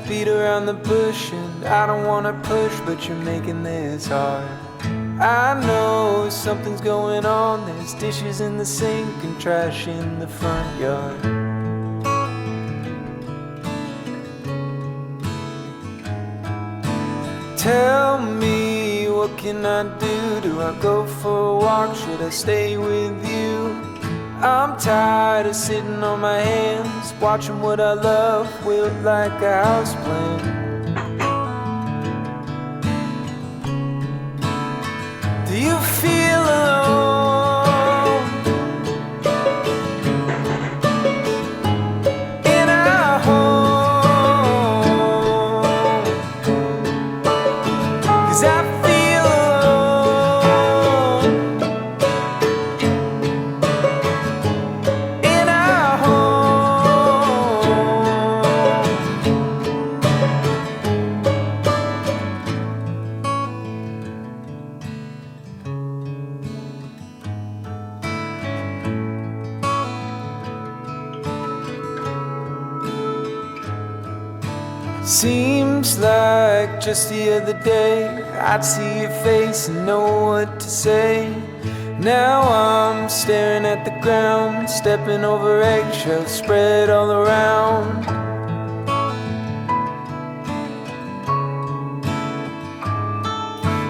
beat around the bush, and I don't wanna push, but you're making this hard. I know something's going on. There's dishes in the sink and trash in the front yard. Tell me, what can I do? Do I go for a walk? Should I stay with you? I'm tired of sitting on my hands, watching what I love wilt like a houseplant. Do you feel alone in our home? 'Cause I feel alone in our home. Seems like just the other day I'd see your face and know what to say. Now I'm staring at the ground, stepping over eggshells spread all around.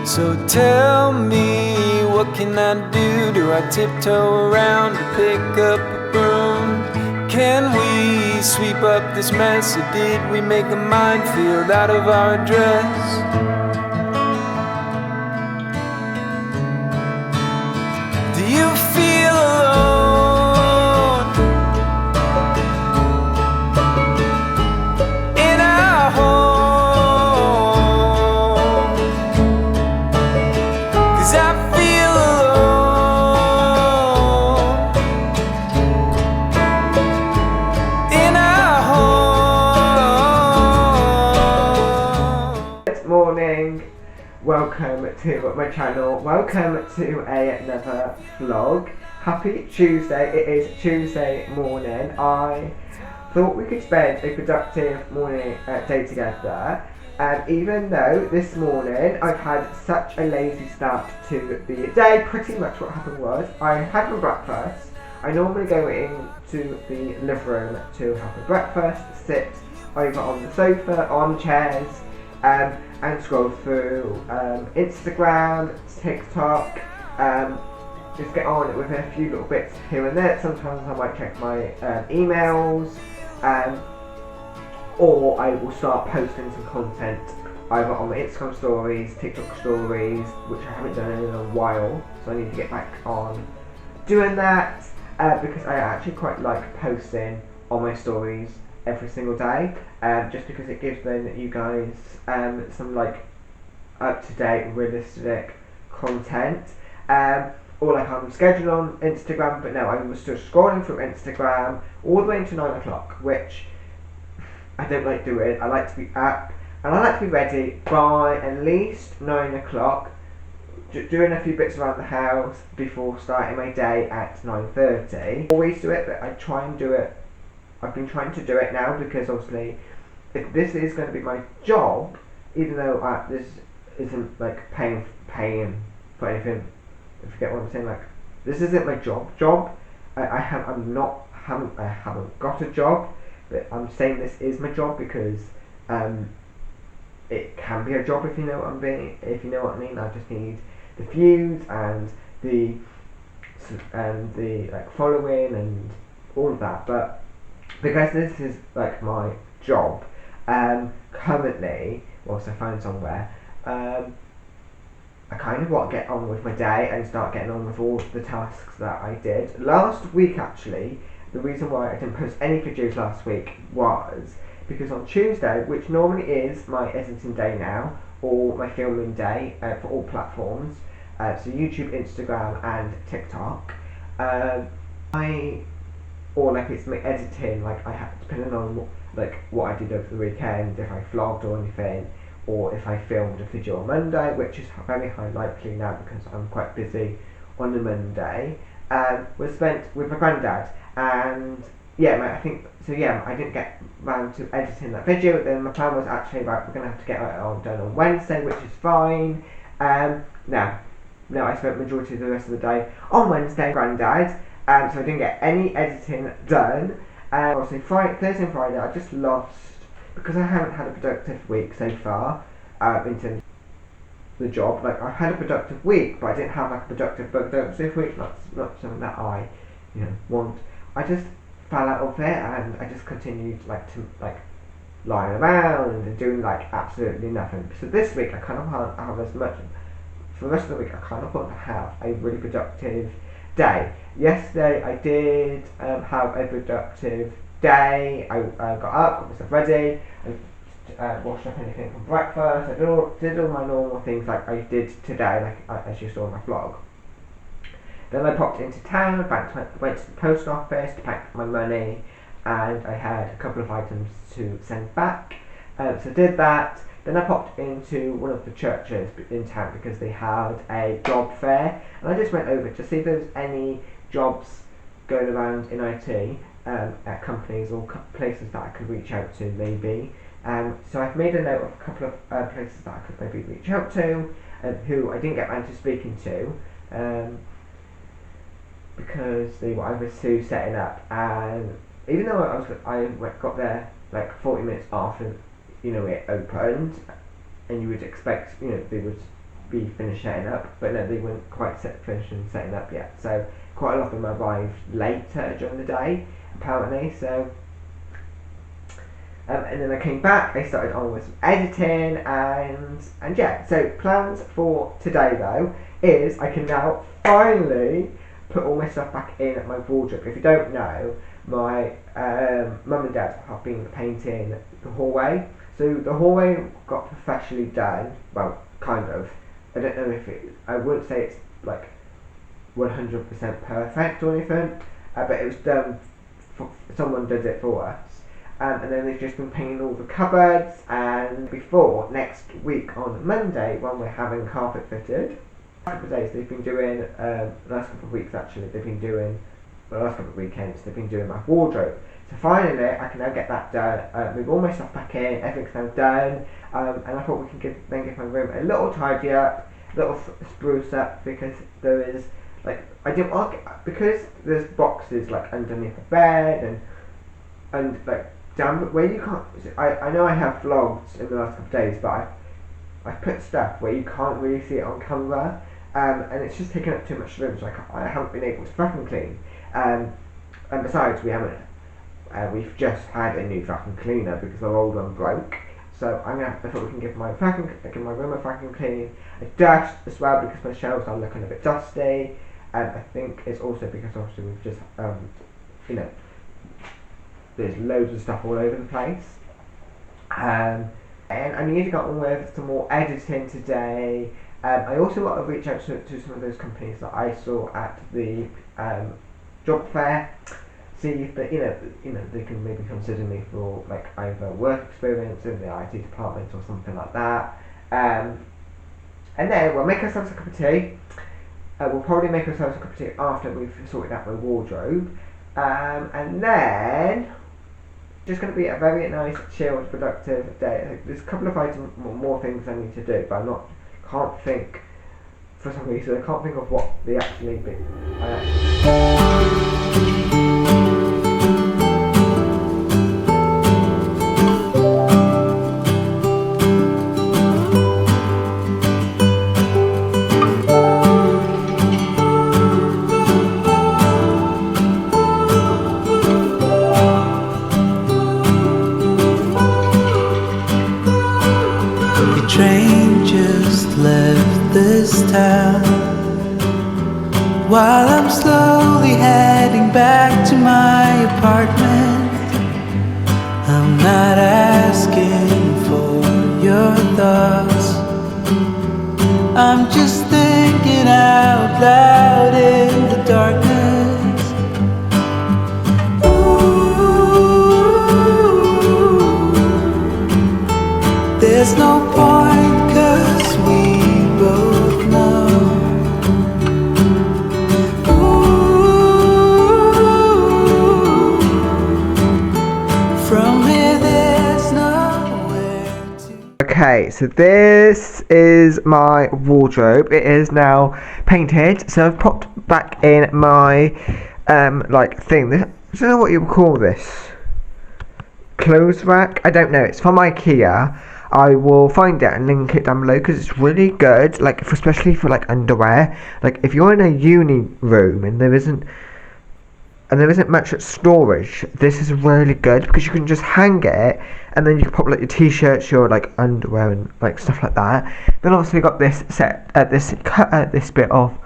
So tell me, what can I do? Do I tiptoe around to pick up a broom? Can we sweep up this mess, or did we make a minefield out of our address? Do you feel alone in our home? 'Cause I feel alone in our home. Good morning, welcome to my channel, welcome to another vlog. Happy Tuesday. It is Tuesday morning. I thought we could spend a productive morning day together, and even though this morning I've had such a lazy start to the day, pretty much what happened was I had my breakfast. I normally go into the living room to have my breakfast, sit over on the sofa, on chairs, and scroll through Instagram, TikTok, just get on with a few little bits here and there. Sometimes I might check my emails, or I will start posting some content either on my Instagram stories, TikTok stories, which I haven't done in a while, so I need to get back on doing that, because I actually quite like posting on my stories every single day, just because it gives then you guys some like up-to-date, realistic content, or like I'm scheduled on Instagram. But no, I was just scrolling through Instagram all the way into 9 o'clock, which I don't like doing. I like to be up and I like to be ready by at least 9 o'clock, doing a few bits around the house before starting my day at 9:30. Always do it, but I try and do it. I've been trying to do it now because obviously if this is going to be my job, even though this isn't like paying for anything, if you get what I'm saying, like this isn't my job. I haven't got a job, but I'm saying this is my job because it can be a job if you know what I mean. I just need the views and the like following and all of that, but because this is like my job, currently, whilst I find somewhere, I kind of want to get on with my day and start getting on with all the tasks that I did last week. Actually, the reason why I didn't post any videos last week was because on Tuesday, which normally is my editing day now, or my filming day for all platforms, so YouTube, Instagram and TikTok, or like it's my editing, like I have, depending on what I did over the weekend, if I vlogged or anything, or if I filmed a video on Monday, which is very high likely now because I'm quite busy on the Monday, was spent with my granddad, and I think so. Yeah, I didn't get round to editing that video. Then my plan was actually right. We're gonna have to get it all done on Wednesday, which is fine. Now, I spent majority of the rest of the day on Wednesday, Grandad. So I didn't get any editing done. Obviously, Thursday and Friday, I just lost because I haven't had a productive week so far. In terms of the job, like I had a productive week, but I didn't have like a productive week. Not something that I, want. I just fell out of it, and I just continued lying around and doing like absolutely nothing. So this week I kind of have as much. For the rest of the week, I kind of want to have a really productive day. Yesterday I did have a productive day. I got up, got myself ready, and washed up anything from breakfast. I did all my normal things like I did today, as you saw in my vlog. Then I popped into town, went to the post office to pack my money, and I had a couple of items to send back. So did that. Then I popped into one of the churches in town because they had a job fair, and I just went over to see if there was any jobs going around in IT at companies or places that I could reach out to maybe. So I've made a note of a couple of places that I could maybe reach out to, who I didn't get around to speaking to, because they were either too setting up, and even though I got there like 40 minutes after it opened, and you would expect they would be finished setting up, but no, they weren't quite finished setting up yet. So quite a lot of them arrived later during the day apparently. So and then I came back, I started on with some editing, and yeah. So plans for today though is I can now finally put all my stuff back in my wardrobe. If you don't know, my mum and dad have been painting the hallway. So the hallway got professionally done. Well, kind of. I don't know if I wouldn't say it's like 100% perfect or anything, but it was done. Someone did it for us. And then they've just been painting all the cupboards. And before next week on Monday, when we're having carpet fitted, a couple of days they've been doing, the last couple of weeks actually, they've been doing, the last couple of weekends, they've been doing my wardrobe. So finally, I can now get that done, move all my stuff back in, everything's now done, and I thought we can give my room a little tidy up, a little spruce up, because there is, I didn't want it, because there's boxes, underneath the bed, and down where you can't, I know I have vlogged in the last couple of days, but I've put stuff where you can't really see it on camera, and it's just taking up too much room, so I haven't been able to vacuum clean, and besides, we've just had a new vacuum cleaner because our old one broke. So I thought we can give my room a vacuum clean, a dust as well, because my shelves are looking a bit dusty, and I think it's also because obviously we've just there's loads of stuff all over the place. And I need to get on with some more editing today. I also want to reach out to some of those companies that I saw at the job fair. See if they, they can maybe consider me for either work experience in the IT department or something like that. And then we'll make ourselves a cup of tea. We'll probably make ourselves a cup of tea after we've sorted out my wardrobe. And then just going to be a very nice, chilled, productive day. There's a couple of more things I need to do, but can't think for some reason. I can't think of what they actually be. Train just left this town while I'm slowly heading back to my apartment. I'm not asking for your thoughts, I'm just thinking out loud in the darkness. Ooh, there's no point, 'cause we both know. Ooh, Okay, so this is my wardrobe. It is now painted, so I've popped back in my like thing. This, I don't know what you would call this. Clothes rack? I don't know. It's from IKEA. I will find it and link it down below because it's really good. Like, especially for like underwear. Like, if you're in a uni room and there isn't much storage, this is really good because you can just hang it and then you can pop like your t-shirts, your like underwear and like stuff like that. Then obviously we got this set this bit of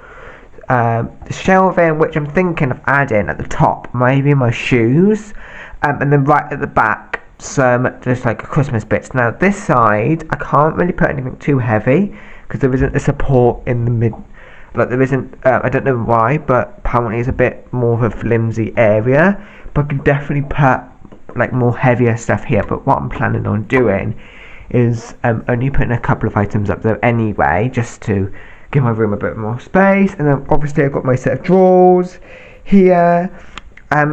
shelving, which I'm thinking of adding at the top maybe my shoes, and then right at the back some just like Christmas bits. Now this side I can't really put anything too heavy because there isn't a support in the mid. Like there isn't, I don't know why, but apparently it's a bit more of a flimsy area. But I can definitely put like more heavier stuff here. But what I'm planning on doing is only putting a couple of items up there anyway, just to give my room a bit more space. And then obviously I've got my set of drawers here.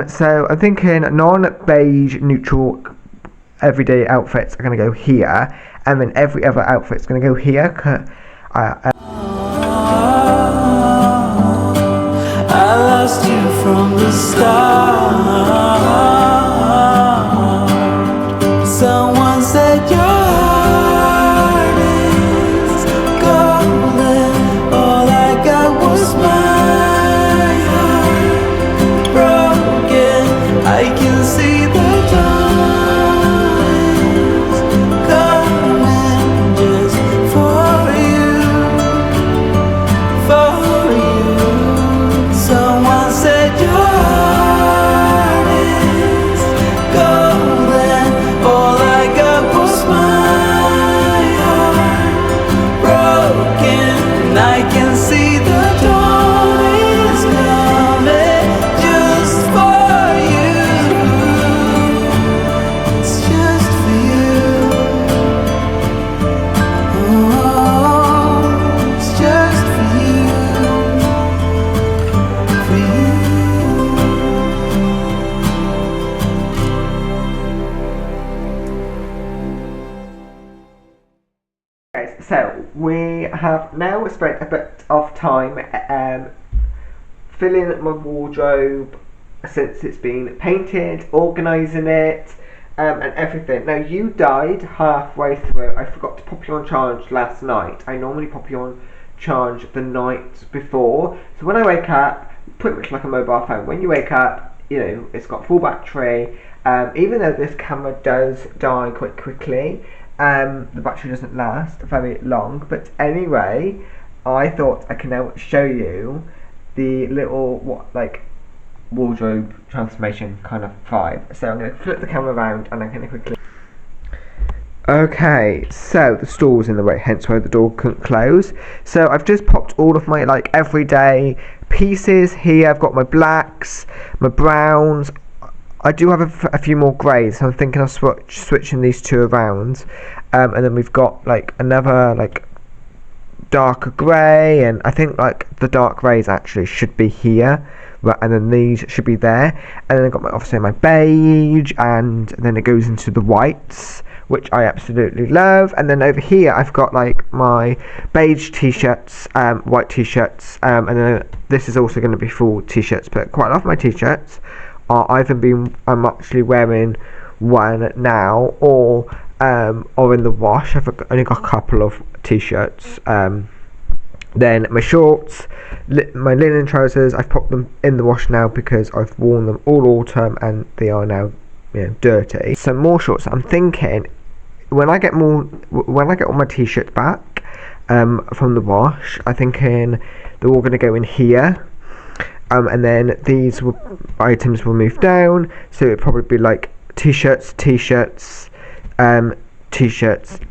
So I'm thinking non-beige, neutral, everyday outfits are going to go here, and then every other outfit's going to go here. I lost you from the start. Someone said your heart is golden. All I got was my heart broken. I can see the times coming just for you, for you. Someone said your heart is golden. All I got was my heart broken. And I can see the dawn is coming just for you. It's just for you. Oh, it's just for you. For you. Okay, so we have now spent a bit of time filling my wardrobe since it's been painted, organising it, and everything. Now you died halfway through. I forgot to pop you on charge last night. I normally pop you on charge the night before. So when I wake up, pretty much like a mobile phone, when you wake up, you know, it's got full battery. Even though this camera does die quite quickly, the battery doesn't last very long. But anyway, I thought I can now show you the little wardrobe transformation kind of vibe. So I'm going to flip the camera around and I'm going to quickly. Okay, so the stool's in the way, hence why the door couldn't close. So I've just popped all of my like everyday pieces here. I've got my blacks, my browns. I do have a few more greys, so I'm thinking of switching these two around. And then we've got like another like darker grey, and I think like the dark greys actually should be here, right, and then these should be there. And then I've got obviously my beige, and then it goes into the whites, which I absolutely love. And then over here I've got like my beige t-shirts, white t-shirts, and then this is also going to be full t-shirts. But quite a lot of my t-shirts are I'm actually wearing one now, or in the wash. I've only got a couple of t-shirts. Then my shorts, my linen trousers, I've popped them in the wash now because I've worn them all autumn and they are now, you know, dirty. Some more shorts. I'm thinking when I get all my t-shirts back from the wash, I'm thinking they're all going to go in here. And then these items will move down, so it'll probably be like t-shirts,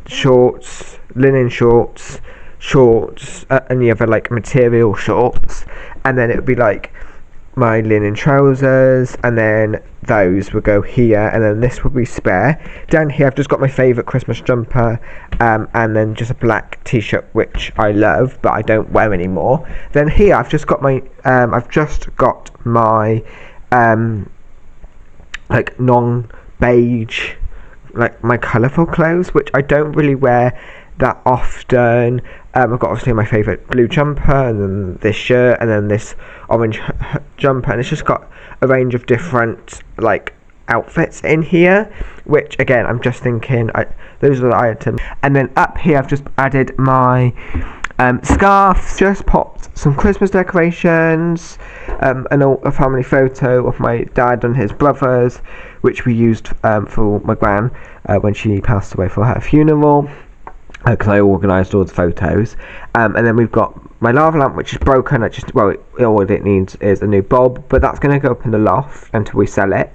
shorts, linen shorts, any other like material shorts, and then it would be like my linen trousers, and then those will go here, and then this will be spare. Down here I've just got my favourite Christmas jumper, and then just a black t-shirt which I love but I don't wear anymore. Then here I've just got my like non-beige like my colourful clothes, which I don't really wear that often. I've got obviously my favourite blue jumper, and then this shirt, and then this orange jumper, and it's just got a range of different like outfits in here, which again I'm just thinking those are the items. And then up here I've just added my scarves, just popped some Christmas decorations, a family photo of my dad and his brothers, which we used for my gran when she passed away for her funeral, because I organised all the photos. And then we've got my lava lamp, which is broken. All it needs is a new bulb, but that's going to go up in the loft until we sell it.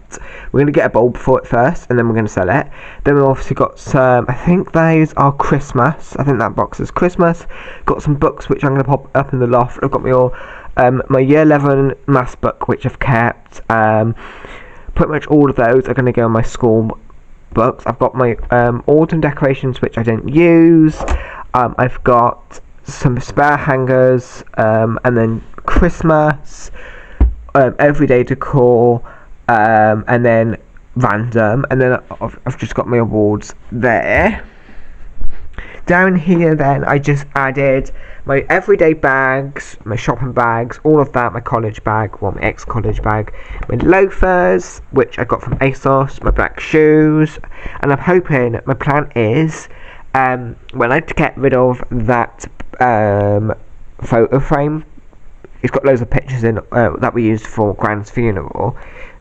We're going to get a bulb for it first, and then we're going to sell it. Then we've obviously got some, I think those are Christmas. I think that box is Christmas. Got some books, which I'm going to pop up in the loft. I've got my year 11 maths book, which I've kept. Pretty much all of those are going to go in my school books. I've got my autumn decorations, which I didn't use. I've got some spare hangers, and then Christmas, everyday decor, and then random, and then I've just got my awards there. Down here then I just added my everyday bags, my shopping bags, all of that, my college bag, my ex-college bag, my loafers, which I got from ASOS, my black shoes, and I'm hoping, my plan is, when I get rid of that photo frame, it's got loads of pictures in that we used for Gran's funeral.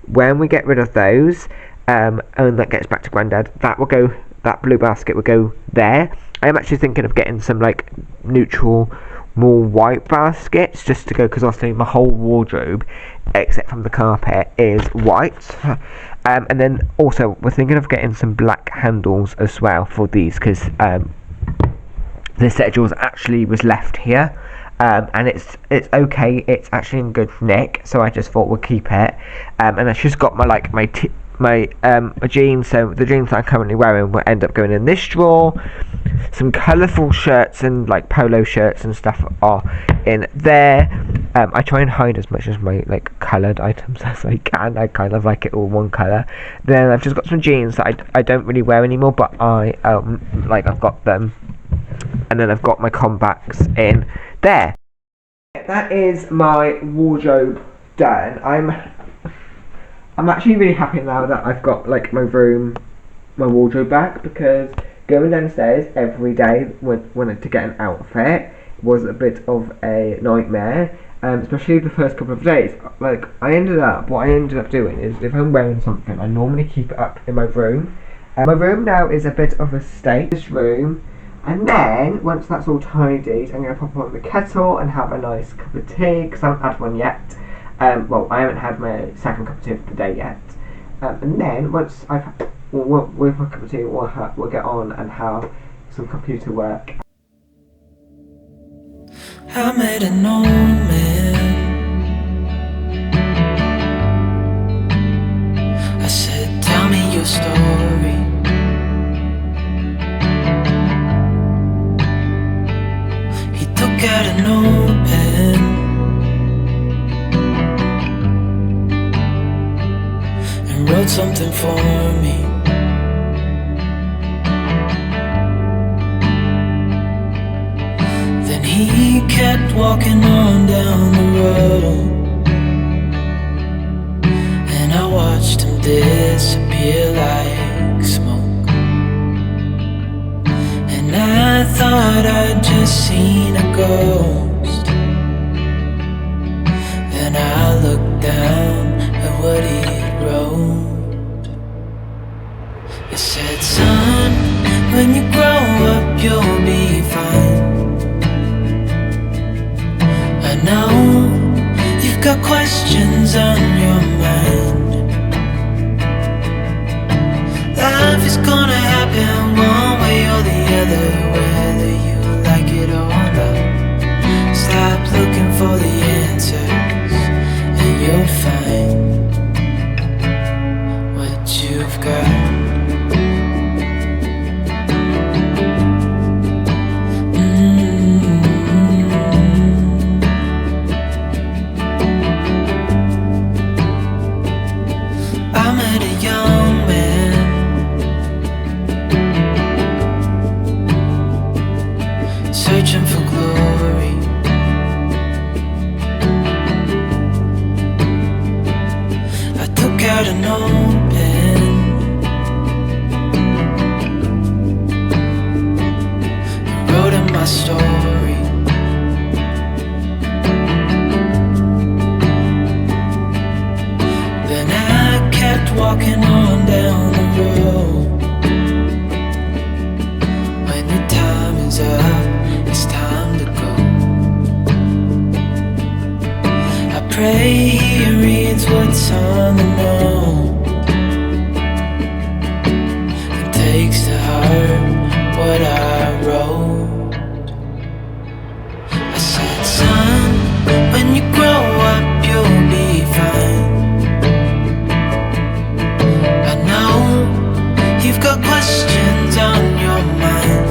When we get rid of those, and that gets back to Grandad, that blue basket will go there. I am actually thinking of getting some like neutral, more white baskets, just to go, because obviously my whole wardrobe, except from the carpet, is white. And then also we're thinking of getting some black handles as well for these, because this set of drawers actually was left here, and it's okay. It's actually in good nick, so I just thought we'll keep it. And I've just got my jeans. So the jeans that I'm currently wearing will end up going in this drawer. Some colourful shirts and like polo shirts and stuff are in there. I try and hide as much as my like coloured items as I can. I kind of like it all one colour. Then I've just got some jeans that I don't really wear anymore, but I've got them. And then I've got my combats in there. That is my wardrobe done. I'm actually really happy now that I've got like my wardrobe back, because going downstairs every day when to get an outfit was a bit of a nightmare, especially the first couple of days. What I ended up doing is, if I'm wearing something, I normally keep it up in my room. My room now is a bit of a state. This room, and then once that's all tidied, I'm going to pop on the kettle and have a nice cup of tea, because I haven't had one yet. I haven't had my second cup of tea of the day yet. And then once with my cup of tea, we'll get on and have some computer work. I met an old man. I said, tell me your story. He took out an old pen and wrote something for me. Then he kept walking on down the road, and I watched him disappear like smoke. And I thought I'd just seen a ghost. Then I looked down at what he wrote. It said, son, when you grow up you'll be fine. I know you've got questions on your mind. Life is gonna happen one way or the other, whether you like it or not. Stop looking for the answers and you'll find what you've got. I met a young man. my story. Then I kept walking on down the road. When your time is up, it's time to go. I pray he reads what's on the note and takes to heart what I wrote. I said, son, when you grow up, you'll be fine. I know you've got questions on your mind.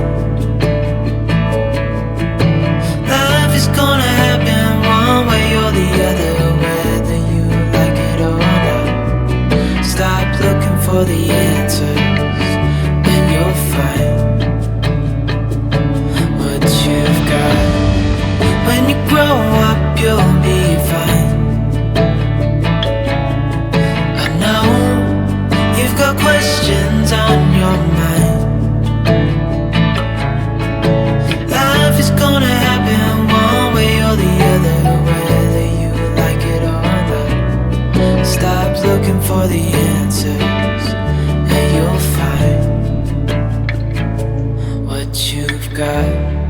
Life is gonna happen one way or the other, whether you like it or not. Stop looking for the answers and you'll find what you've got. When you grow up, you'll be fine. I know you've got questions on your mind. Life is gonna happen one way or the other, whether you like it or not. Stop looking for the answers and you'll find what you've got.